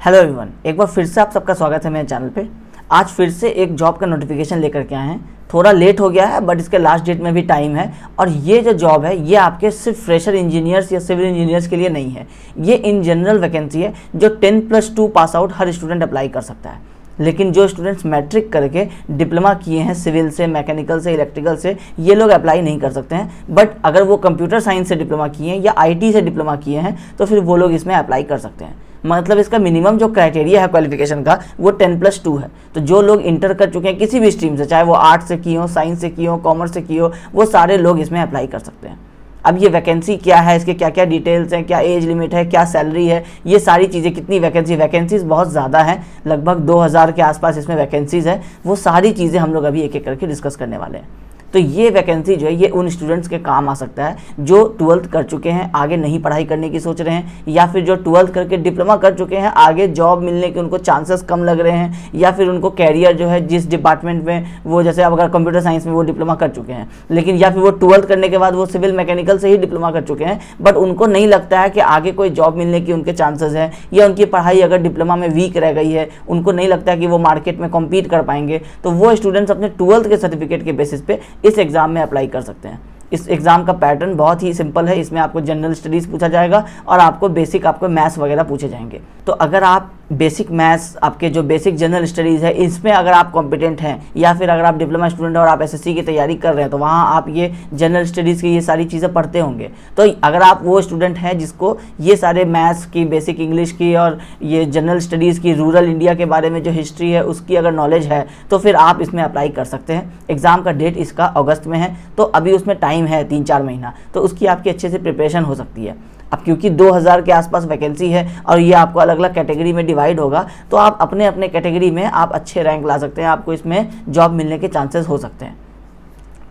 Hello everyone, एक बार फिर से आप सबका स्वागत है मेरे चैनल पे। आज फिर से एक जॉब का नोटिफिकेशन लेकर के आए हैं। थोड़ा लेट हो गया है बट इसके लास्ट डेट में भी टाइम है। और ये जो जॉब है ये आपके सिर्फ फ्रेशर इंजीनियर्स या सिविल इंजीनियर्स के लिए नहीं है, ये इन जनरल वैकेंसी है जो 10+2 पास आउट हर स्टूडेंट अप्लाई कर सकता है। लेकिन जो स्टूडेंट्स मैट्रिक करके डिप्लोमा किए हैं सिविल से, मैकेनिकल से, इलेक्ट्रिकल से, ये लोग अप्लाई नहीं कर सकते हैं। बट अगर वो कंप्यूटर साइंस से डिप्लोमा किए हैं या आईटी से डिप्लोमा किए हैं तो फिर वो लोग इसमें अप्लाई कर सकते हैं। मतलब इसका मिनिमम जो क्राइटेरिया है क्वालिफिकेशन का वो 10+2 है। तो जो लोग इंटर कर चुके हैं किसी भी स्ट्रीम से, चाहे वो आर्ट्स से किए हो, साइंस से किए हो, कॉमर्स से किए हो, वो सारे लोग इसमें अप्लाई कर सकते हैं। अब ये वैकेंसी क्या है, इसके क्या क्या डिटेल्स हैं, क्या एज लिमिट है, क्या सैलरी है, ये सारी चीज़ें, कितनी वैकेंसीज बहुत ज़्यादा हैं, लगभग 2000 के आसपास इसमें वैकेंसीज़ है। वो सारी चीज़ें हम लोग अभी एक एक करके डिस्कस करने वाले हैं। तो ये वैकेंसी जो है ये उन स्टूडेंट्स के काम आ सकता है जो 12th कर चुके हैं, आगे नहीं पढ़ाई करने की सोच रहे हैं, या फिर जो 12th करके डिप्लोमा कर चुके हैं, आगे जॉब मिलने के उनको चांसेस कम लग रहे हैं, या फिर उनको कैरियर जो है जिस डिपार्टमेंट में वो, जैसे अब अगर कंप्यूटर साइंस में वो डिप्लोमा कर चुके हैं, लेकिन या फिर वो 12th करने के बाद वो सिविल मैकेनिकल से ही डिप्लोमा कर चुके हैं, बट उनको नहीं लगता है कि आगे कोई जॉब मिलने की उनके चांसेस हैं, या उनकी पढ़ाई अगर डिप्लोमा में वीक रह गई है, उनको नहीं लगता है कि वो मार्केट में कॉम्पीट कर पाएंगे, तो वो स्टूडेंट्स अपने 12th के सर्टिफिकेट के बेसिस पे इस एग्ज़ाम में अप्लाई कर सकते हैं। इस एग्जाम का पैटर्न बहुत ही सिंपल है। इसमें आपको जनरल स्टडीज़ पूछा जाएगा और आपको बेसिक आपको मैथ्स वगैरह पूछे जाएंगे। तो अगर आप बेसिक मैथ्स, आपके जो बेसिक जनरल स्टडीज़ है, इसमें अगर आप कॉम्पिटेंट हैं, या फिर अगर आप डिप्लोमा स्टूडेंट हैं और आप एसएससी की तैयारी कर रहे हैं, तो वहाँ आप ये जनरल स्टडीज़ की ये सारी चीज़ें पढ़ते होंगे। तो अगर आप वो स्टूडेंट हैं जिसको ये सारे मैथ्स की, बेसिक इंग्लिश की और ये जनरल स्टडीज़ की, रूरल इंडिया के बारे में जो हिस्ट्री है उसकी अगर नॉलेज है, तो फिर आप इसमें अप्लाई कर सकते हैं। एग्ज़ाम का डेट इसका अगस्त में है, तो अभी उसमें टाइम है 3-4 महीना, तो उसकी आपकी अच्छे से प्रिपरेशन हो सकती है। अब क्योंकि 2000 के आसपास वैकेंसी है और ये आपको अलग अलग कैटेगरी में डिवाइड होगा, तो आप अपने अपने कैटेगरी में आप अच्छे रैंक ला सकते हैं, आपको इसमें जॉब मिलने के चांसेस हो सकते हैं।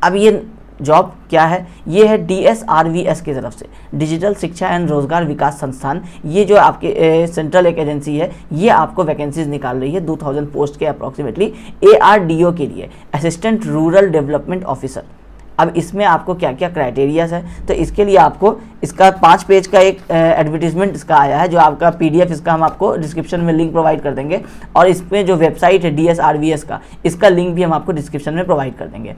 अब ये जॉब क्या है, ये है DSRVS की तरफ से, डिजिटल शिक्षा एंड रोजगार विकास संस्थान। ये जो आपके सेंट्रल एक एजेंसी है, ये आपको वैकेंसीज निकाल रही है 2000 पोस्ट के अप्रॉक्सीमेटली ARDO के लिए, असिस्टेंट रूरल डेवलपमेंट ऑफिसर। अब इसमें आपको क्या क्या क्राइटेरियाज है, तो इसके लिए आपको इसका 5 पेज का एक एडवर्टीजमेंट इसका आया है, जो आपका PDF इसका हम आपको डिस्क्रिप्शन में लिंक प्रोवाइड कर देंगे। और इसमें जो वेबसाइट है DSRVS का, इसका लिंक भी हम आपको डिस्क्रिप्शन में प्रोवाइड कर देंगे।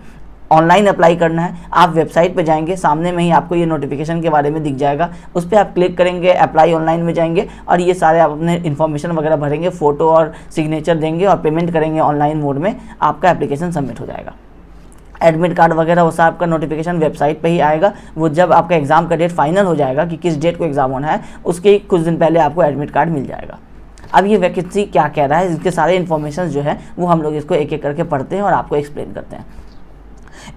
ऑनलाइन अप्लाई करना है, आप वेबसाइट पे जाएंगे, सामने में ही आपको ये नोटिफिकेशन के बारे में दिख जाएगा, उस पर आप क्लिक करेंगे, अप्लाई ऑनलाइन में जाएंगे और ये सारे आप अपने इन्फॉर्मेशन वगैरह भरेंगे, फ़ोटो और सिग्नेचर देंगे और पेमेंट करेंगे ऑनलाइन मोड में, आपका एप्लीकेशन सबमिट हो जाएगा। एडमिट कार्ड वगैरह वो सब आपका नोटिफिकेशन वेबसाइट पे ही आएगा। वो जब आपका एग्ज़ाम का डेट फाइनल हो जाएगा कि किस डेट को एग्ज़ाम होना है, उसके कुछ दिन पहले आपको एडमिट कार्ड मिल जाएगा। अब ये वैकेंसी क्या कह रहा है, इसके सारे इन्फॉर्मेशन जो है वो हम लोग इसको एक एक करके पढ़ते हैं और आपको एक्सप्लेन करते हैं।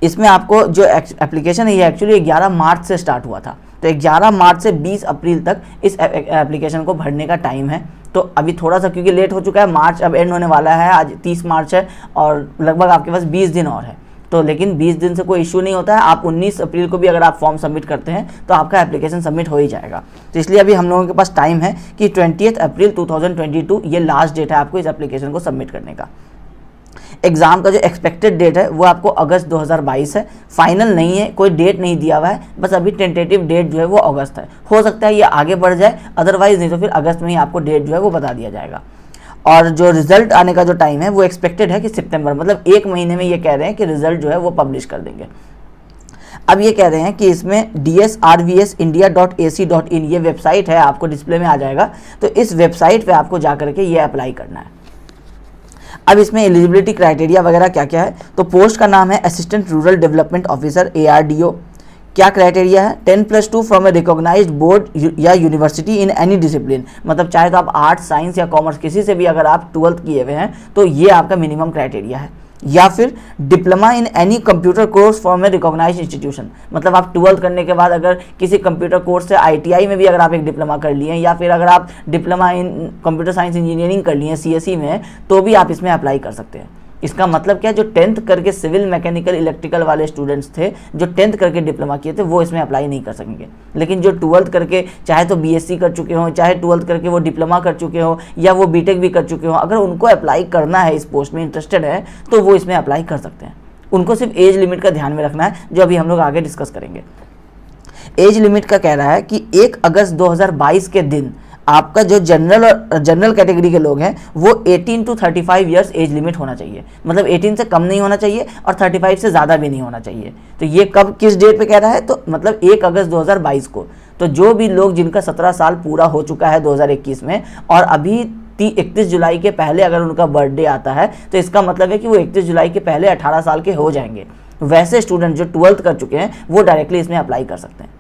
इसमें आपको जो एप्लीकेशन है ये एक्चुअली 11 मार्च से स्टार्ट हुआ था, तो 11 मार्च से 20 अप्रैल तक इस एप्लीकेशन को भरने का टाइम है। तो अभी थोड़ा सा क्योंकि लेट हो चुका है, मार्च अब एंड होने वाला है, आज 30 मार्च है और लगभग आपके पास 20 दिन और है। तो लेकिन 20 दिन से कोई इशू नहीं होता है, आप 19 अप्रैल को भी अगर आप फॉर्म सबमिट करते हैं तो आपका एप्लीकेशन सबमिट हो ही जाएगा। तो इसलिए अभी हम लोगों के पास टाइम है कि 20 अप्रैल 2022 ये लास्ट डेट है आपको इस एप्लीकेशन को सबमिट करने का। एग्ज़ाम का जो एक्सपेक्टेड डेट है वो आपको अगस्त 2022 है, फाइनल नहीं है, कोई डेट नहीं दिया हुआ है, बस अभी टेंटेटिव डेट जो है वो अगस्त है। हो सकता है ये आगे बढ़ जाए, अदरवाइज नहीं तो फिर अगस्त में ही आपको डेट जो है वो बता दिया जाएगा। और जो रिजल्ट आने का जो टाइम है वो एक्सपेक्टेड है कि सितंबर, मतलब 1 महीने में ये कह रहे हैं कि रिजल्ट जो है वो पब्लिश कर देंगे। अब ये कह रहे हैं कि इसमें DSRVSindia.ac.in ये वेबसाइट है, आपको डिस्प्ले में आ जाएगा, तो इस वेबसाइट पे आपको जा करके ये अप्लाई करना है। अब इसमें एलिजिबिलिटी क्राइटेरिया वगैरह क्या क्या है, तो पोस्ट का नाम है assistant rural development officer ARDO। क्या क्राइटेरिया है, 10+2 फ्रॉम ए रिकॉग्नाइज्ड बोर्ड या यूनिवर्सिटी इन एनी डिसिप्लिन, मतलब चाहे तो आप आर्ट्स, साइंस या कॉमर्स किसी से भी अगर आप 12th किए हुए हैं तो ये आपका मिनिमम क्राइटेरिया है। या फिर diploma in any computer course from a recognised institution, मतलब आप 12th करने के बाद अगर किसी कंप्यूटर कोर्स से ITI में भी अगर आप एक डिप्लोमा कर लिए, या फिर अगर आप diploma in computer science engineering कर लिए CSE में, तो भी आप इसमें अप्लाई कर सकते हैं। इसका मतलब क्या है, जो 10th करके सिविल, मैकेनिकल, इलेक्ट्रिकल वाले स्टूडेंट्स थे, जो 10th करके डिप्लोमा किए थे, वो इसमें अप्लाई नहीं कर सकेंगे। लेकिन जो 12th करके चाहे तो BSc कर चुके हों, चाहे 12th करके वो डिप्लोमा कर चुके हों, या वो BTech भी कर चुके हों, अगर उनको अप्लाई करना है, इस पोस्ट में इंटरेस्टेड है, तो वो इसमें अप्लाई कर सकते हैं। उनको सिर्फ एज लिमिट का ध्यान में रखना है, जो अभी हम लोग आगे डिस्कस करेंगे। एज लिमिट का कह रहा है कि 1 अगस्त 2022 के दिन आपका जो जनरल कैटेगरी के लोग हैं वो 18 to 35 ईयर्स एज लिमिट होना चाहिए, मतलब 18 से कम नहीं होना चाहिए और 35 से ज़्यादा भी नहीं होना चाहिए। तो ये कब किस डेट पे कह रहा है, तो मतलब 1 अगस्त 2022 को। तो जो भी लोग जिनका 17 साल पूरा हो चुका है 2021 में और अभी 31 जुलाई के पहले अगर उनका बर्थडे आता है तो इसका मतलब है कि वो 31 जुलाई के पहले 18 साल के हो जाएंगे। वैसे स्टूडेंट जो 12th कर चुके हैं वो डायरेक्टली इसमें अप्लाई कर सकते हैं,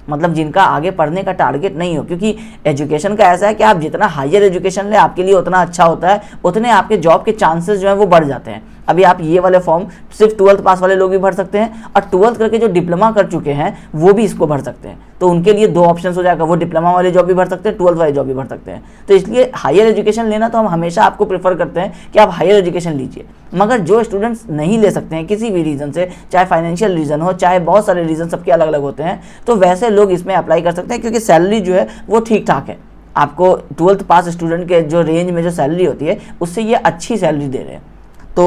मतलब जिनका आगे पढ़ने का टारगेट नहीं हो, क्योंकि एजुकेशन का ऐसा है कि आप जितना हायर एजुकेशन ले आपके लिए उतना अच्छा होता है, उतने आपके जॉब के चांसेस जो है वो बढ़ जाते हैं। अभी आप ये वाले फॉर्म सिर्फ 12th पास वाले लोग भी भर सकते हैं और 12th करके जो डिप्लोमा कर चुके हैं वो भी इसको भर सकते हैं। तो उनके लिए 2 ऑप्शन हो जाएगा, वो डिप्लोमा वाले जॉब भी भर सकते हैं, 12th वाले जॉब भी भर सकते हैं। तो इसलिए हायर एजुकेशन लेना तो हम हमेशा आपको प्रेफर करते हैं कि आप हायर एजुकेशन लीजिए। मगर जो स्टूडेंट्स नहीं ले सकते हैं किसी भी रीज़न से, चाहे फाइनेंशियल रीज़न हो, चाहे बहुत सारे रीज़न सबके अलग अलग होते हैं, तो वैसे लोग इसमें अप्लाई कर सकते हैं क्योंकि सैलरी जो है वो ठीक ठाक है। आपको 12th पास स्टूडेंट के जो रेंज में जो सैलरी होती है उससे ये अच्छी सैलरी दे रहे हैं। तो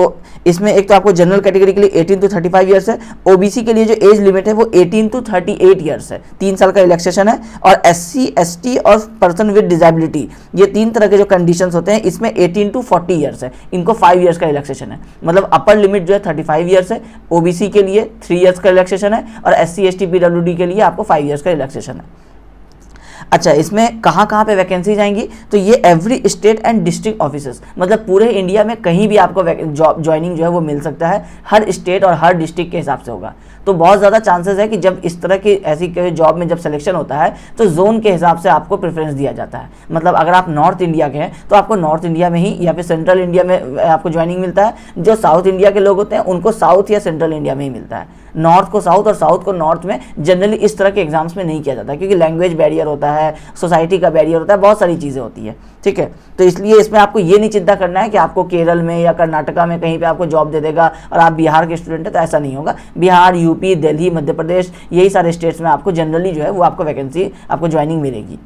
इसमें एक तो आपको जनरल कैटेगरी के लिए 18 to 35 ईयर्स है, ओबीसी के लिए जो एज लिमिट है वो 18 to 38 ईयर्स है, 3 साल का रिलैक्सेशन है। और एससी एसटी और पर्सन विद डिजेबिलिटी ये 3 तरह के जो कंडीशंस होते हैं इसमें 18 to 40 ईयर्स है, इनको 5 ईयर्स का रिलैक्सेशन है। मतलब अपर लिमिट जो है 35 ईयर्स है, ओबीसी के लिए 3 ईयर्स का रिलैक्सेशन है और एससी एसटी पीडब्ल्यूडी के लिए आपको 5 ईयर्स का रिलैक्सेशन है। अच्छा, इसमें कहाँ कहाँ पे वैकेंसी जाएंगी, तो ये every state and district officers, मतलब पूरे इंडिया में कहीं भी आपको जॉब ज्वाइनिंग जो है वो मिल सकता है, हर स्टेट और हर डिस्ट्रिक्ट के हिसाब से होगा। तो बहुत ज़्यादा चांसेस है कि जब इस तरह की ऐसी जॉब में जब सिलेक्शन होता है तो जोन के हिसाब से आपको प्रेफरेंस दिया जाता है। मतलब अगर आप नॉर्थ इंडिया के हैं तो आपको नॉर्थ इंडिया में ही या फिर सेंट्रल इंडिया में आपको ज्वाइनिंग मिलता है, जो साउथ इंडिया के लोग होते हैं उनको साउथ या सेंट्रल इंडिया में ही मिलता है। नॉर्थ को साउथ और साउथ को नॉर्थ में जनरली इस तरह के एग्जाम्स में नहीं किया जाता क्योंकि लैंग्वेज बैरियर होता है, सोसाइटी का बैरियर होता है, बहुत सारी चीज़ें होती है। ठीक है, तो इसलिए इसमें आपको ये नहीं चिंता करना है कि आपको केरल में या कर्नाटका में कहीं पे आपको जॉब दे देगा और आप बिहार के स्टूडेंट हैं तो ऐसा नहीं होगा। बिहार, यूपी, दिल्ली, मध्य प्रदेश, यही सारे स्टेट्स में आपको जनरली जो है वो आपको वैकेंसी, आपको ज्वाइनिंग मिलेगी।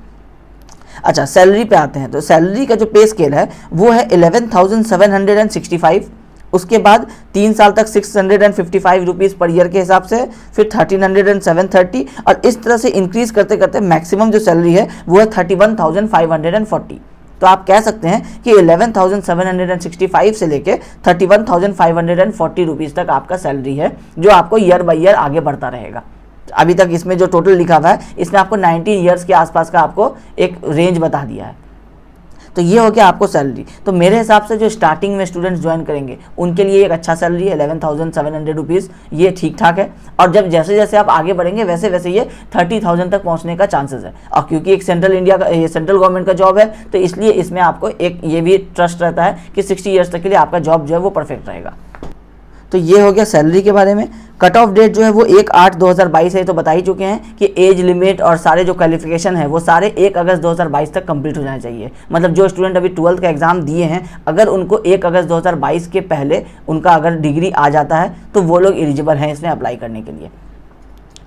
अच्छा, सैलरी पे आते हैं तो सैलरी का जो पे स्केल है वो है 11,765। उसके बाद 3 साल तक 655 रुपीज़ पर ईयर के हिसाब से, फिर 1300 730 और इस तरह से इंक्रीज करते करते मैक्सिमम जो सैलरी है वो है 31,540। तो आप कह सकते हैं कि 11,765 से लेके 31,540 रुपीज़ तक आपका सैलरी है जो आपको ईयर बाई ईयर आगे बढ़ता रहेगा। अभी तक इसमें जो टोटल लिखा हुआ है इसमें आपको 19 ईयर्स के आसपास का आपको एक रेंज बता दिया है। तो ये हो गया आपको सैलरी। तो मेरे हिसाब से जो स्टार्टिंग में स्टूडेंट्स ज्वाइन करेंगे उनके लिए एक अच्छा सैलरी है 11,700 रुपीज़, ये ठीक ठाक है। और जब जैसे जैसे आप आगे बढ़ेंगे वैसे वैसे ये 30,000 तक पहुंचने का चांसेस है। और क्योंकि एक सेंट्रल इंडिया का, ये सेंट्रल गवर्नमेंट का जॉब है तो इसलिए इसमें आपको एक ये भी ट्रस्ट रहता है कि 60 ईयर्स तक के लिए आपका जॉब जो है वो परफेक्ट रहेगा। तो ये हो गया सैलरी के बारे में। कट ऑफ डेट जो है वो 1/8/2022 है, तो बता ही चुके हैं कि एज लिमिट और सारे जो क्वालिफिकेशन है वो सारे 1 अगस्त 2022 तक कंप्लीट हो जाने चाहिए। मतलब जो स्टूडेंट अभी 12th का एग्जाम दिए हैं अगर उनको 1 अगस्त 2022 के पहले उनका अगर डिग्री आ जाता है तो वो लोग एलिजिबल हैं इसमें अप्लाई करने के लिए।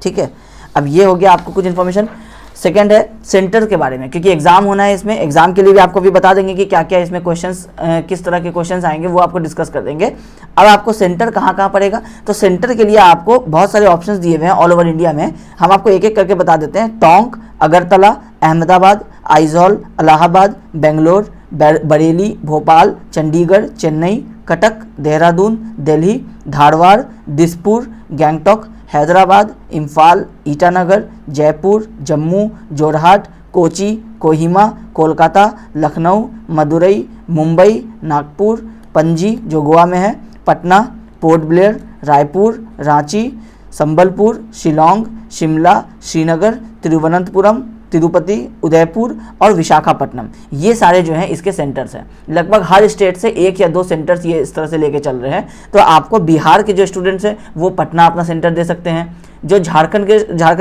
ठीक है, अब ये हो गया आपको कुछ इन्फॉर्मेशन। सेकंड है सेंटर के बारे में, क्योंकि एग्जाम होना है इसमें, एग्जाम के लिए भी आपको भी बता देंगे कि क्या क्या इसमें क्वेश्चंस, किस तरह के क्वेश्चंस आएंगे वो आपको डिस्कस कर देंगे। अब आपको सेंटर कहाँ कहाँ पड़ेगा, तो सेंटर के लिए आपको बहुत सारे ऑप्शंस दिए हुए हैं ऑल ओवर इंडिया में। हम आपको एक एक करके बता देते हैं। टोंक, अगरतला, अहमदाबाद, आइजॉल, इलाहाबाद, बेंगलोर, बरेली, भोपाल, चंडीगढ़, चेन्नई, कटक, देहरादून, दिल्ली, धारवाड़, दिसपुर, गैंगटॉक, हैदराबाद, इम्फाल, ईटानगर, जयपुर, जम्मू, जोरहाट, कोची, कोहिमा, कोलकाता, लखनऊ, मदुरई, मुंबई, नागपुर, पणजी जो गोवा में है, पटना, पोर्ट ब्लेयर, रायपुर, रांची, संबलपुर, शिलोंग, शिमला, श्रीनगर, तिरुवनंतपुरम, तिरुपति, उदयपुर और विशाखापट्टनम, ये सारे जो हैं इसके सेंटर्स हैं। लगभग हर स्टेट से 1 या 2 सेंटर्स ये इस तरह से लेके चल रहे हैं। तो आपको बिहार के जो स्टूडेंट्स हैं वो पटना अपना सेंटर दे सकते हैं, जो झारखंड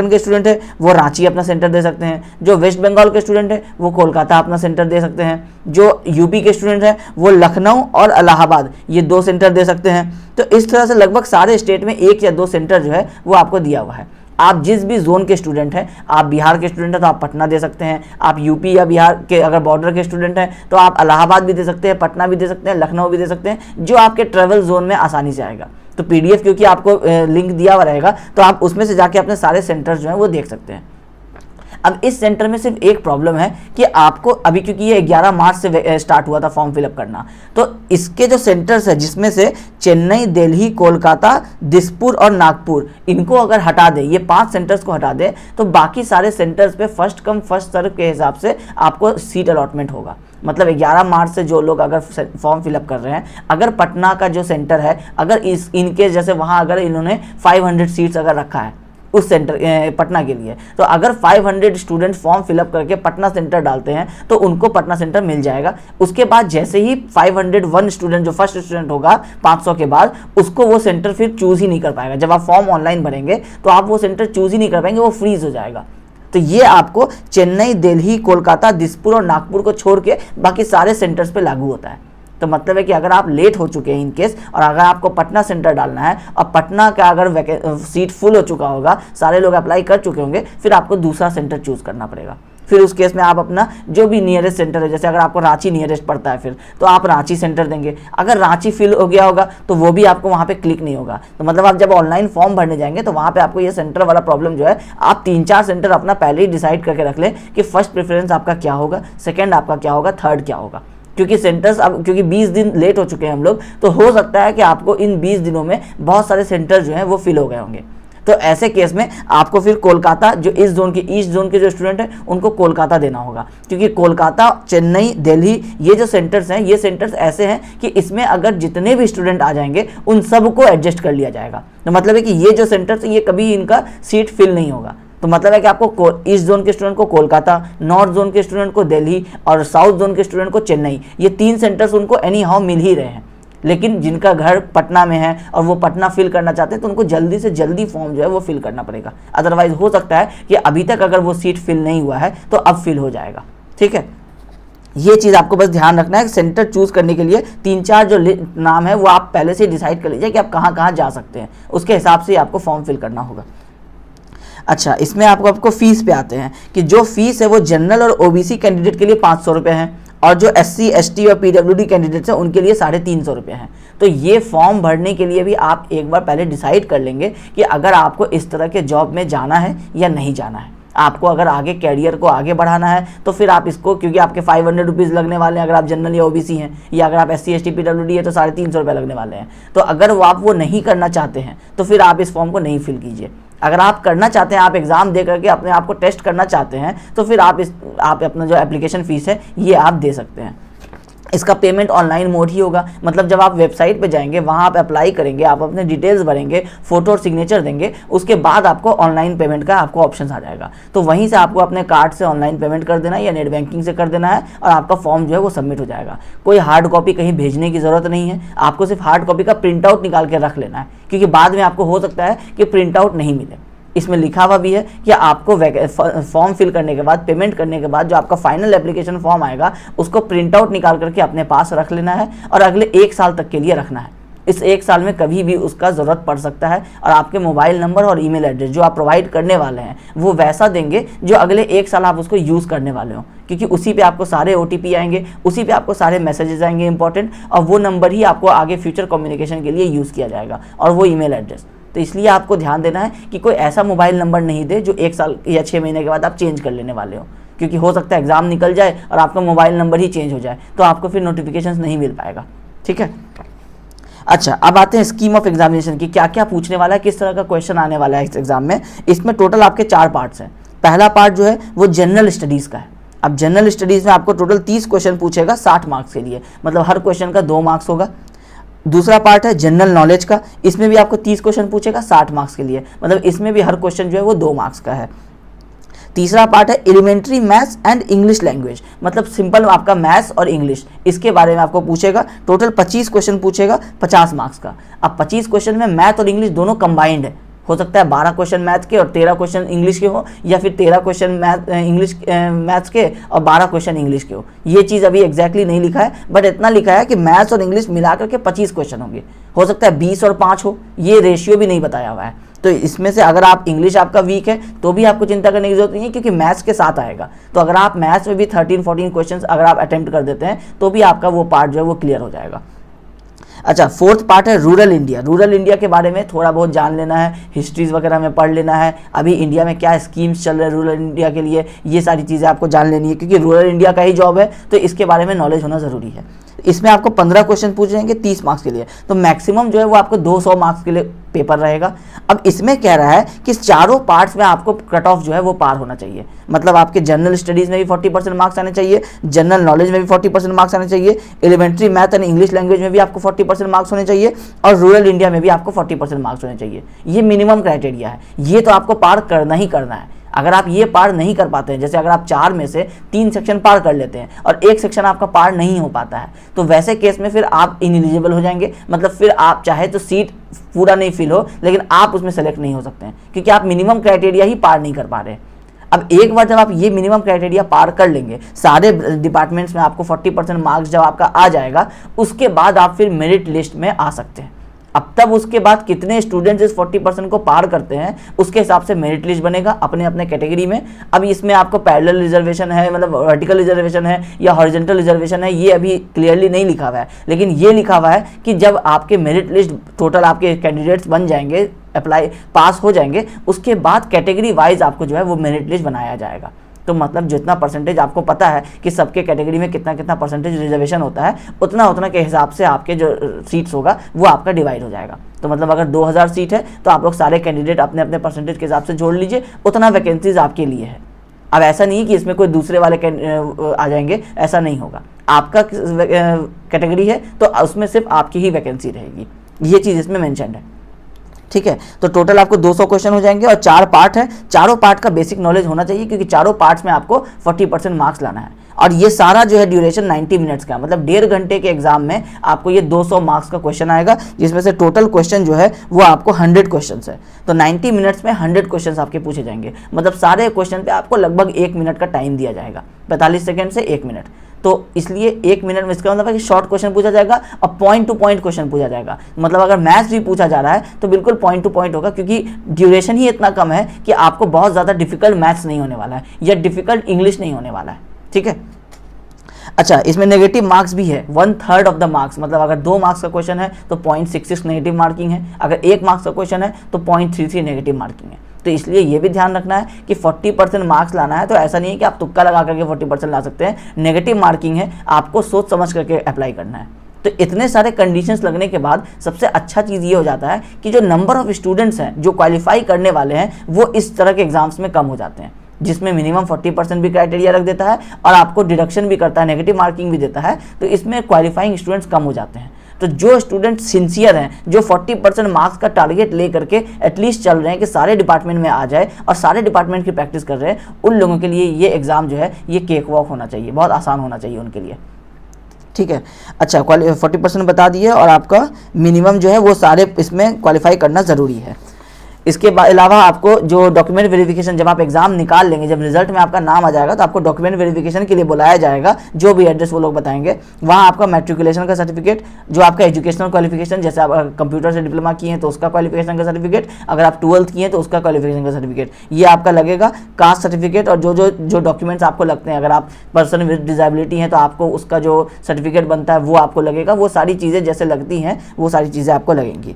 के स्टूडेंट हैं वो रांची अपना सेंटर दे सकते हैं, जो वेस्ट बंगाल के स्टूडेंट हैं वो कोलकाता अपना सेंटर दे सकते हैं, जो यूपी के स्टूडेंट हैं वो लखनऊ और इलाहाबाद ये 2 सेंटर दे सकते हैं। तो इस तरह से लगभग सारे स्टेट में 1 या 2 सेंटर जो है वो आपको दिया हुआ है। आप जिस भी जोन के स्टूडेंट हैं, आप बिहार के स्टूडेंट हैं तो आप पटना दे सकते हैं, आप यूपी या बिहार के अगर बॉर्डर के स्टूडेंट हैं तो आप इलाहाबाद भी दे सकते हैं, पटना भी दे सकते हैं, लखनऊ भी दे सकते हैं, जो आपके ट्रैवल जोन में आसानी से आएगा। तो पीडीएफ क्योंकि आपको लिंक दिया हुआ रहेगा तो आप उसमें से जाके अपने सारे सेंटर्स जो हैं वो देख सकते हैं। अब इस सेंटर में सिर्फ एक प्रॉब्लम है कि आपको अभी, क्योंकि ये 11 मार्च से स्टार्ट हुआ था फॉर्म फिलअप करना, तो इसके जो सेंटर्स है जिसमें से चेन्नई, दिल्ली, कोलकाता, दिसपुर और नागपुर, इनको अगर हटा दे, ये 5 सेंटर्स को हटा दे, तो बाकी सारे सेंटर्स पे फर्स्ट कम फर्स्ट सर्व के हिसाब से आपको सीट अलॉटमेंट होगा। मतलब 11 मार्च से जो लोग अगर फॉर्म फिलअप कर रहे हैं, अगर पटना का जो सेंटर है, अगर इनके जैसे वहाँ अगर इन्होंने 500 सीट्स अगर रखा है उस सेंटर पटना के लिए, तो अगर 500 स्टूडेंट फॉर्म फिलअप करके पटना सेंटर डालते हैं तो उनको पटना सेंटर मिल जाएगा। उसके बाद जैसे ही 501 स्टूडेंट, जो फर्स्ट स्टूडेंट होगा 500 के बाद, उसको वो सेंटर फिर चूज़ ही नहीं कर पाएगा। जब आप फॉर्म ऑनलाइन भरेंगे तो आप वो सेंटर चूज़ ही नहीं कर पाएंगे, वो फ्रीज हो जाएगा। तो ये आपको चेन्नई, दिल्ली, कोलकाता, दिसपुर और नागपुर को छोड़ के बाकी सारे सेंटर्स पे लागू होता है। तो मतलब है कि अगर आप लेट हो चुके हैं इन केस, और अगर आपको पटना सेंटर डालना है और पटना का अगर सीट फुल हो चुका होगा, सारे लोग अप्लाई कर चुके होंगे, फिर आपको दूसरा सेंटर चूज़ करना पड़ेगा। फिर उस केस में आप अपना जो भी नियरेस्ट सेंटर है, जैसे अगर आपको रांची नियरेस्ट पड़ता है फिर तो आप रांची सेंटर देंगे। अगर रांची फिल हो गया होगा तो वो भी आपको वहाँ पे क्लिक नहीं होगा। तो मतलब आप जब ऑनलाइन फॉर्म भरने जाएंगे तो वहाँ पे आपको ये सेंटर वाला प्रॉब्लम जो है, आप 3-4 सेंटर अपना पहले ही डिसाइड करके रख लें कि फर्स्ट प्रेफरेंस आपका क्या होगा, सेकेंड आपका क्या होगा, थर्ड क्या होगा। क्योंकि सेंटर्स अब, क्योंकि 20 दिन लेट हो चुके हैं हम लोग, तो हो सकता है कि आपको इन 20 दिनों में बहुत सारे सेंटर जो हैं वो फिल हो गए होंगे। तो ऐसे केस में आपको फिर कोलकाता, जो इस जोन के, ईस्ट जोन के जो स्टूडेंट हैं उनको कोलकाता देना होगा, क्योंकि कोलकाता, चेन्नई, दिल्ली, ये जो सेंटर्स हैं, ये सेंटर्स ऐसे हैं कि इसमें अगर जितने भी स्टूडेंट आ जाएंगे उन सबको एडजस्ट कर लिया जाएगा। तो मतलब है कि ये जो सेंटर्स, ये कभी इनका सीट फिल नहीं होगा। तो मतलब है कि आपको ईस्ट जोन के स्टूडेंट को कोलकाता, नॉर्थ जोन के स्टूडेंट को दिल्ली और साउथ जोन के स्टूडेंट को चेन्नई, ये 3 सेंटर्स उनको एनी हाउ मिल ही रहे हैं। लेकिन जिनका घर पटना में है और वो पटना फिल करना चाहते हैं तो उनको जल्दी से जल्दी फॉर्म जो है वो फिल करना पड़ेगा। अदरवाइज हो सकता है कि अभी तक अगर वो सीट फिल नहीं हुआ है तो अब फिल हो जाएगा। ठीक है, ये चीज़ आपको बस ध्यान रखना है। सेंटर चूज़ करने के लिए 3-4 जो नाम है वो आप पहले से डिसाइड कर लीजिए कि आप कहाँ कहाँ जा सकते हैं, उसके हिसाब से आपको फॉर्म फिल करना होगा। अच्छा, इसमें आपको फीस पे आते हैं कि जो फीस है वो जनरल और ओबीसी कैंडिडेट के लिए 500 रुपये है, और जो SC, ST और PWD कैंडिडेट्स हैं उनके लिए 350 रुपये हैं। तो ये फॉर्म भरने के लिए भी आप एक बार पहले डिसाइड कर लेंगे कि अगर आपको इस तरह के जॉब में जाना है या नहीं जाना है। आपको अगर आगे कैरियर को आगे बढ़ाना है तो फिर आप इसको, क्योंकि आपके 500 रुपीज़ लगने वाले हैं अगर आप जनरल या ओबीसी हैं, या अगर आप SC, ST, PWD है तो 350 रुपये लगने वाले हैं। तो अगर आप वो नहीं करना चाहते हैं तो फिर आप इस फॉर्म को नहीं फिल कीजिए। अगर आप करना चाहते हैं, आप एग्ज़ाम दे करके अपने आप को टेस्ट करना चाहते हैं, तो फिर आप अपना जो एप्लीकेशन फ़ीस है ये आप दे सकते हैं। इसका पेमेंट ऑनलाइन मोड ही होगा। मतलब जब आप वेबसाइट पे जाएंगे, वहाँ आप अप्लाई करेंगे, आप अपने डिटेल्स भरेंगे, फोटो और सिग्नेचर देंगे, उसके बाद आपको ऑनलाइन पेमेंट का आपको ऑप्शन आ जाएगा। तो वहीं से आपको अपने कार्ड से ऑनलाइन पेमेंट कर देना है या नेट बैंकिंग से कर देना है और आपका फॉर्म जो है वो सबमिट हो जाएगा। कोई हार्ड कॉपी कहीं भेजने की ज़रूरत नहीं है, आपको सिर्फ हार्ड कॉपी का प्रिंट आउट निकाल के रख लेना है, क्योंकि बाद में आपको हो सकता है कि प्रिंट आउट नहीं मिले। इसमें लिखा हुआ भी है कि आपको फॉर्म फिल करने के बाद, पेमेंट करने के बाद जो आपका फाइनल एप्लीकेशन फॉर्म आएगा उसको प्रिंट आउट निकाल करके अपने पास रख लेना है और अगले 1 साल तक के लिए रखना है। इस 1 साल में कभी भी उसका ज़रूरत पड़ सकता है और आपके मोबाइल नंबर और ईमेल एड्रेस जो आप प्रोवाइड करने वाले हैं वो वैसा देंगे जो अगले 1 साल आप उसको यूज़ करने वाले हो, क्योंकि उसी पे आपको सारे OTP आएंगे, उसी पे आपको सारे मैसेजेस आएंगे इंपॉर्टेंट, और वो नंबर ही आपको आगे फ्यूचर कम्युनिकेशन के लिए यूज़ किया जाएगा और वो ईमेल एड्रेस। तो इसलिए आपको ध्यान देना है कि कोई ऐसा मोबाइल नंबर नहीं दे जो 1 साल या 6 महीने के बाद आप चेंज कर लेने वाले हो, क्योंकि हो सकता है एग्ज़ाम निकल जाए और आपका मोबाइल नंबर ही चेंज हो जाए तो आपको फिर नोटिफिकेशंस नहीं मिल पाएगा। ठीक है, अच्छा अब आते हैं स्कीम ऑफ एग्जामिनेशन की, क्या क्या पूछने वाला है, किस तरह का क्वेश्चन आने वाला है इस एग्जाम में। इसमें टोटल आपके 4 पार्ट्स हैं। पहला पार्ट जो है वो जनरल स्टडीज़ का है। अब जनरल स्टडीज़ में आपको टोटल 30 क्वेश्चन पूछेगा 60 मार्क्स के लिए, मतलब हर क्वेश्चन का 2 मार्क्स होगा। दूसरा पार्ट है जनरल नॉलेज का, इसमें भी आपको 30 क्वेश्चन पूछेगा 60 मार्क्स के लिए, मतलब इसमें भी हर क्वेश्चन जो है वो 2 मार्क्स का है। तीसरा पार्ट है elementary maths and English language, मतलब सिंपल आपका मैथ्स और इंग्लिश, इसके बारे में आपको पूछेगा। टोटल 25 क्वेश्चन पूछेगा 50 मार्क्स का। अब 25 क्वेश्चन में मैथ और इंग्लिश दोनों कंबाइंड है, हो सकता है 12 क्वेश्चन मैथ के और 13 क्वेश्चन इंग्लिश के हो, या फिर 13 क्वेश्चन मैथ्स के और 12 क्वेश्चन इंग्लिश के हो। ये चीज़ अभी एग्जैक्टली नहीं लिखा है, बट इतना लिखा है कि मैथ्स और इंग्लिश मिलाकर के 25 क्वेश्चन होंगे। हो सकता है 20 और 5 हो, ये रेशियो भी नहीं बताया हुआ है। तो इसमें से अगर आप इंग्लिश आपका वीक है तो भी आपको चिंता करने की जरूरत नहीं है, क्योंकि मैथ्स के साथ आएगा। तो अगर आप मैथ्स में भी 13-14 क्वेश्चन अगर आप अटेम्प्ट कर देते हैं तो भी आपका वो पार्ट जो है वो क्लियर हो जाएगा। अच्छा, फोर्थ पार्ट है रूरल इंडिया। रूरल इंडिया के बारे में थोड़ा बहुत जान लेना है, हिस्ट्रीज वगैरह में पढ़ लेना है, अभी इंडिया में क्या स्कीम्स चल रहे हैं रूरल इंडिया के लिए, ये सारी चीज़ें आपको जान लेनी है, क्योंकि रूरल इंडिया का ही जॉब है तो इसके बारे में नॉलेज होना ज़रूरी है। इसमें आपको 15 क्वेश्चन पूछ जाएंगे 30 मार्क्स के लिए, तो मैक्सिमम जो है वो आपको 200 मार्क्स के लिए पेपर रहेगा। अब इसमें कह रहा है कि चारों पार्ट्स में आपको कट ऑफ जो है वो पार होना चाहिए, मतलब आपके जनरल स्टडीज़ में भी 40% मार्क्स आने चाहिए, जनरल नॉलेज में भी 40% मार्क्स आने चाहिए, elementary math and English language में भी आपको 40% मार्क्स होने चाहिए, और रूरल इंडिया में भी आपको 40% मार्क्स होने चाहिए। ये मिनिमम क्राइटेरिया है, ये तो आपको पार करना ही करना है। अगर आप ये पार नहीं कर पाते हैं, जैसे अगर आप 4 में से 3 सेक्शन पार कर लेते हैं और 1 सेक्शन आपका पार नहीं हो पाता है, तो वैसे केस में फिर आप इनएलिजिबल हो जाएंगे, मतलब फिर आप चाहे तो सीट पूरा नहीं फिल हो लेकिन आप उसमें सेलेक्ट नहीं हो सकते हैं, क्योंकि आप मिनिमम क्राइटेरिया ही पार नहीं कर पा रहे। अब एक बार जब आप ये मिनिमम क्राइटेरिया पार कर लेंगे, सारे डिपार्टमेंट्स में आपको 40% मार्क्स जब आपका आ जाएगा, उसके बाद आप फिर मेरिट लिस्ट में आ सकते हैं। अब तब उसके बाद कितने स्टूडेंट्स इस 40% को पार करते हैं उसके हिसाब से मेरिट लिस्ट बनेगा अपने अपने कैटेगरी में। अब इसमें आपको पैरेलल रिजर्वेशन है, मतलब वर्टिकल रिजर्वेशन है या हॉरिजॉन्टल रिजर्वेशन है, ये अभी क्लियरली नहीं लिखा हुआ है, लेकिन ये लिखा हुआ है कि जब आपके मेरिट लिस्ट टोटल आपके कैंडिडेट्स बन जाएंगे, अप्लाई पास हो जाएंगे, उसके बाद कैटेगरी वाइज आपको जो है वो मेरिट लिस्ट बनाया जाएगा। तो मतलब जितना परसेंटेज आपको पता है कि सबके कैटेगरी में कितना कितना परसेंटेज रिजर्वेशन होता है, उतना उतना के हिसाब से आपके जो सीट्स होगा वो आपका डिवाइड हो जाएगा। तो मतलब अगर 2000 सीट है तो आप लोग सारे कैंडिडेट अपने अपने परसेंटेज के हिसाब से जोड़ लीजिए, उतना वैकेंसीज आपके लिए है। अब ऐसा नहीं कि इसमें कोई दूसरे वाले आ जाएंगे, ऐसा नहीं होगा। आपका कैटेगरी है तो उसमें सिर्फ आपकी ही वैकेंसी रहेगी, ये चीज़ इसमें मैंशनड है। ठीक है, तो टोटल आपको 200 क्वेश्चन हो जाएंगे और 4 पार्ट है, चारों पार्ट का बेसिक नॉलेज होना चाहिए, क्योंकि चारों पार्ट्स में आपको 40% मार्क्स लाना है। और ये सारा जो है ड्यूरेशन 90 मिनट्स का, मतलब 1.5 घंटे के एग्जाम में आपको ये 200 मार्क्स का क्वेश्चन आएगा, जिसमें से टोटल क्वेश्चन जो है वो आपको 100 क्वेश्चन है। तो 90 मिनट्स में 100 क्वेश्चन आपके पूछे जाएंगे, मतलब सारे क्वेश्चन पे आपको लगभग 1 मिनट का टाइम दिया जाएगा, 45 सेकेंड से 1 मिनट। तो इसलिए 1 मिनट में इसका मतलब है कि शॉर्ट क्वेश्चन पूछा जाएगा और पॉइंट टू पॉइंट क्वेश्चन पूछा जाएगा। मतलब अगर मैथ्स भी पूछा जा रहा है तो बिल्कुल पॉइंट टू पॉइंट होगा, क्योंकि ड्यूरेशन ही इतना कम है कि आपको बहुत ज़्यादा डिफिकल्ट मैथ्स नहीं होने वाला है या डिफिकल्ट इंग्लिश नहीं होने वाला है। ठीक है, अच्छा, इसमें नेगेटिव मार्क्स भी है, 1/3 ऑफ द मार्क्स, मतलब अगर 2 मार्क्स का क्वेश्चन है तो 0.66 नेगेटिव मार्किंग है, अगर 1 मार्क्स का क्वेश्चन है तो 0.33 नेगेटिव मार्किंग है। तो इसलिए ये भी ध्यान रखना है कि 40% मार्क्स लाना है तो ऐसा नहीं है कि आप तुक्का लगा करके 40% ला सकते हैं, नेगेटिव मार्किंग है, आपको सोच समझ करके अप्लाई करना है। तो इतने सारे कंडीशंस लगने के बाद सबसे अच्छा चीज़ ये हो जाता है कि जो नंबर ऑफ स्टूडेंट्स हैं जो क्वालिफाई करने वाले हैं वो इस तरह के एग्जाम्स में कम हो जाते हैं, जिसमें मिनिमम 40% भी क्राइटेरिया रख देता है और आपको डिडक्शन भी करता है, नेगेटिव मार्किंग भी देता है, तो इसमें क्वालिफाइंग स्टूडेंट्स कम हो जाते हैं। तो जो स्टूडेंट सिंसियर हैं, जो 40% मार्क्स का टारगेट ले करके एटलीस्ट चल रहे हैं कि सारे डिपार्टमेंट में आ जाए और सारे डिपार्टमेंट की प्रैक्टिस कर रहे हैं, उन लोगों के लिए ये एग्ज़ाम जो है ये केक वॉक होना चाहिए, बहुत आसान होना चाहिए उनके लिए। ठीक है, अच्छा 40% बता दिए और आपका मिनिमम जो है वो सारे इसमें क्वालिफाई करना ज़रूरी है। इसके अलावा आपको जो डॉक्यूमेंट वेरिफिकेशन, जब आप एग्जाम निकाल लेंगे, जब रिजल्ट में आपका नाम आ जाएगा तो आपको डॉक्यूमेंट वेरिफिकेशन के लिए बुलाया जाएगा, जो भी एड्रेस वो लोग बताएंगे। वहाँ आपका मैट्रिकुलेशन का सर्टिफिकेट, जो आपका एजुकेशनल क्वालिफिकेशन, जैसे आप कंप्यूटर से डिप्लोमा किए हैं तो उसका क्वालिफिकेशन का सर्टिफिकेट, अगर आप 12th किए हैं तो उसका क्वालिफिकेशन का सर्टिफिकेट, ये आपका लगेगा। कास्ट सर्टिफिकेट और जो डॉक्यूमेंट्स आपको लगते हैं, अगर आप पर्सन विद डिसेबिलिटी हैं तो आपको उसका जो सर्टिफिकेट बनता है वो आपको लगेगा। वो सारी चीज़ें जैसे लगती हैं वो सारी चीज़ें आपको लगेंगी।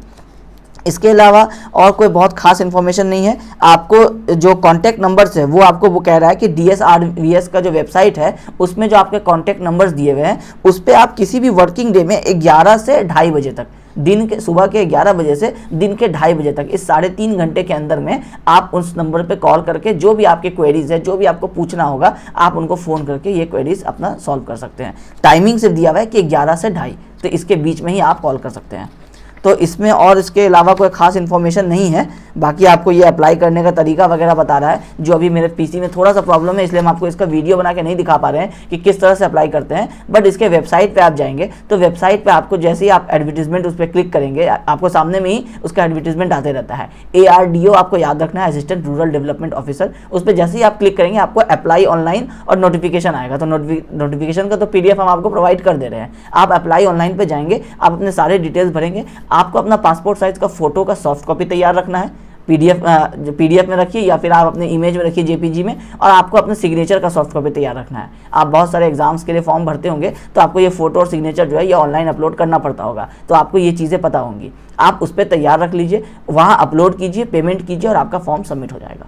इसके अलावा और कोई बहुत खास इन्फॉर्मेशन नहीं है। आपको जो कॉन्टैक्ट नंबर्स है वो आपको वो कह रहा है कि DSRVS का जो वेबसाइट है उसमें जो आपके कॉन्टैक्ट नंबर्स दिए हुए हैं उस पर आप किसी भी वर्किंग डे में 11 से 2:30 बजे तक, दिन के सुबह के 11 बजे से दिन के 2:30 बजे तक, इस 3.5 घंटे के अंदर में आप उस नंबर पे कॉल करके जो भी आपके क्वेरीज है, जो भी आपको पूछना होगा, आप उनको फ़ोन करके ये क्वेरीज अपना सॉल्व कर सकते हैं। टाइमिंग सिर्फ दिया हुआ है कि 11 से 2:30, तो इसके बीच में ही आप कॉल कर सकते हैं। तो इसमें और इसके अलावा कोई खास इन्फॉर्मेशन नहीं है। बाकी आपको ये अप्लाई करने का तरीका वगैरह बता रहा है, जो अभी मेरे पीसी में थोड़ा सा प्रॉब्लम है, इसलिए हम आपको इसका वीडियो बना के नहीं दिखा पा रहे हैं कि किस तरह से अप्लाई करते हैं। बट इसके वेबसाइट पे आप जाएंगे तो वेबसाइट पे आपको जैसे ही आप एडवर्टीजमेंट उस पर क्लिक करेंगे, आपको सामने में ही उसका एडवर्टीजमेंट आते रहता है। ARDO आपको याद रखना है, असिस्टेंट रूरल डेवलपमेंट ऑफिसर। उस पर जैसे ही आप क्लिक करेंगे आपको अप्लाई ऑनलाइन और नोटिफिकेशन आएगा। तो नोटिफिकेशन का तो PDF हम आपको प्रोवाइड कर दे रहे हैं। आप अप्लाई ऑनलाइन पे जाएंगे, आप अपने सारे डिटेल्स भरेंगे। आपको अपना पासपोर्ट साइज का फोटो का सॉफ्ट कॉपी तैयार रखना है, PDF में रखिए या फिर आप अपने इमेज में रखिए JPG में, और आपको अपने सिग्नेचर का सॉफ्ट कॉपी तैयार रखना है। आप बहुत सारे एग्जाम्स के लिए फॉर्म भरते होंगे तो आपको ये फोटो और सिग्नेचर जो है ये ऑनलाइन अपलोड करना पड़ता होगा, तो आपको ये चीज़ें पता होंगी। आप उस पर तैयार रख लीजिए, वहाँ अपलोड कीजिए, पेमेंट कीजिए और आपका फॉर्म सबमिट हो जाएगा।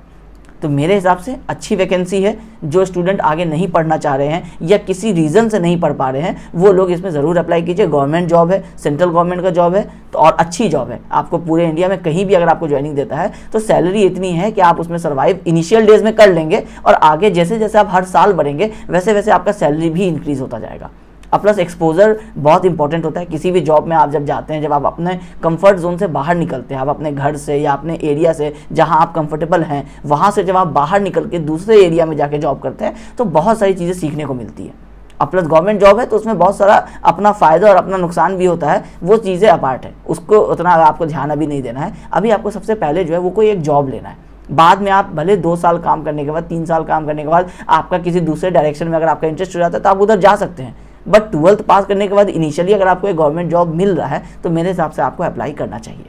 तो मेरे हिसाब से अच्छी वैकेंसी है। जो स्टूडेंट आगे नहीं पढ़ना चाह रहे हैं या किसी रीज़न से नहीं पढ़ पा रहे हैं वो लोग इसमें ज़रूर अप्लाई कीजिए। गवर्नमेंट जॉब है, सेंट्रल गवर्नमेंट का जॉब है, तो और अच्छी जॉब है। आपको पूरे इंडिया में कहीं भी अगर आपको ज्वाइनिंग देता है तो सैलरी इतनी है कि आप उसमें सर्वाइव इनिशियल डेज में कर लेंगे, और आगे जैसे जैसे आप हर साल बढ़ेंगे वैसे वैसे आपका सैलरी भी इंक्रीज़ होता जाएगा। अब प्लस एक्सपोजर बहुत इंपॉर्टेंट होता है। किसी भी जॉब में आप जब जाते हैं, जब आप अपने कंफर्ट जोन से बाहर निकलते हैं, आप अपने घर से या अपने एरिया से जहां आप कंफर्टेबल हैं वहां से जब आप बाहर निकल के दूसरे एरिया में जाके जॉब करते हैं तो बहुत सारी चीज़ें सीखने को मिलती है। अब प्लस गवर्नमेंट जॉब है तो उसमें बहुत सारा अपना फ़ायदा और अपना नुकसान भी होता है, वो चीज़ें अपार्ट है, उसको उतना आपको ध्यान अभी नहीं देना है। अभी आपको सबसे पहले जो है वो कोई एक जॉब लेना है। बाद में आप भले 2 साल काम करने के बाद, 3 साल काम करने के बाद आपका किसी दूसरे डायरेक्शन में अगर आपका इंटरेस्ट हो जाता है तो आप उधर जा सकते हैं, बट 12th पास करने के बाद इनिशियली अगर आपको एक गवर्नमेंट जॉब मिल रहा है तो मेरे हिसाब से आपको अप्लाई करना चाहिए।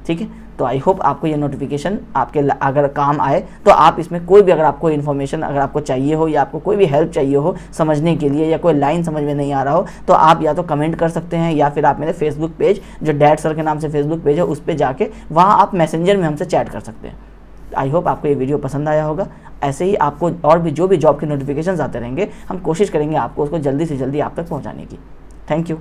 ठीक है, तो आई होप आपको ये नोटिफिकेशन आपके अगर काम आए तो आप इसमें कोई भी अगर आपको इन्फॉर्मेशन अगर आपको चाहिए हो या आपको कोई भी हेल्प चाहिए हो समझने के लिए, या कोई लाइन समझ में नहीं आ रहा हो तो आप या तो कमेंट कर सकते हैं या फिर आप मेरे फेसबुक पेज जो डैड सर के नाम से फेसबुक पेज है उस पर जाके वहाँ आप मैसेंजर में हमसे चैट कर सकते हैं। आई होप आपको ये वीडियो पसंद आया होगा। ऐसे ही आपको और भी जो भी जॉब के नोटिफिकेशंस आते रहेंगे हम कोशिश करेंगे आपको उसको जल्दी से जल्दी आप तक पहुंचाने की। Thank you.